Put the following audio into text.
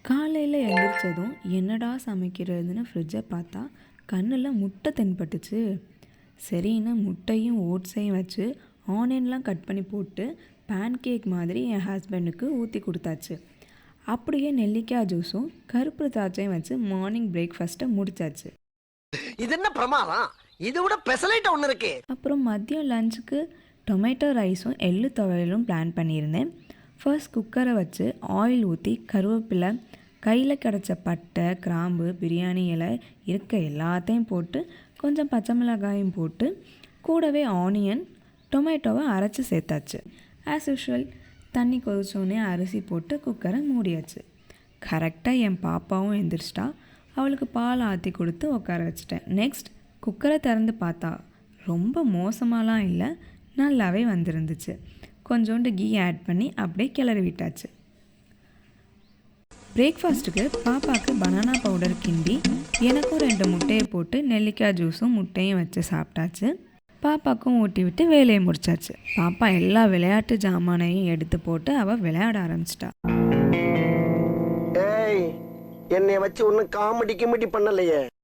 காலையில் எழுந்திரிச்சதும் என்னடா சமைக்கிறதுன்னு ஃப்ரிட்ஜை பார்த்தா கண்ணில் முட்டை தென்பட்டுச்சு. சரின்னு முட்டையும் ஓட்ஸையும் வச்சு ஆனியன்லாம் கட் பண்ணி போட்டு பேன் கேக் மாதிரி என் ஹஸ்பண்டுக்கு ஊற்றி கொடுத்தாச்சு. அப்படியே நெல்லிக்காய் ஜூஸும் கருப்பு திராட்சையும் வச்சு மார்னிங் பிரேக்ஃபாஸ்ட்டை முடிச்சாச்சு. இது என்ன பிரமாதம்? இது விட பெசலைட் ஒன்று இருக்கு. அப்புறம் மதியம் லஞ்சுக்கு டொமேட்டோ ரைஸும் எள்ளு துவையலும் பிளான் பண்ணியிருந்தேன். ஃபர்ஸ்ட் குக்கரை வச்சு ஆயில் ஊற்றி கருவேப்பிலை, கையில் கிடச்ச பட்டை, கிராம்பு, பிரியாணி இலை இருக்க எல்லாத்தையும் போட்டு கொஞ்சம் பச்சை மிளகாயும் போட்டு கூடவே ஆனியன், டொமேட்டோவை அரைச்சி சேர்த்தாச்சு. ஆஸ் யூஷுவல் தண்ணி கொதிச்சோடனே அரிசி போட்டு குக்கரை மூடியாச்சு. கரெக்டாக என் பாப்பாவும் எந்திரிச்சிட்டா. அவளுக்கு பால் ஆற்றி கொடுத்து உட்கார வச்சுட்டேன். நெக்ஸ்ட் குக்கரை திறந்து பார்த்தா ரொம்ப மோசமாலாம் இல்லை, நல்லாவே வந்திருந்துச்சு. கொஞ்சோண்டு கீ ஆட் பண்ணி அப்படியே கிளறி விட்டாச்சு. பிரேக்ஃபாஸ்ட்டுக்கு பாப்பாவுக்கு பனானா பவுடர் கிண்டி எனக்கும் 2 முட்டையை போட்டு நெல்லிக்காய் ஜூஸும் முட்டையும் வச்சு சாப்பிட்டாச்சு. பாப்பாவுக்கும் ஊட்டி விட்டு வேலையை முடிச்சாச்சு. பாப்பா எல்லா விளையாட்டு ஜாமானையும் எடுத்து போட்டு அவள் விளையாட ஆரம்பிச்சிட்டா. ஏய், என்னை வச்சு ஒன்றும் காமெடி கிமெடி பண்ணலையே.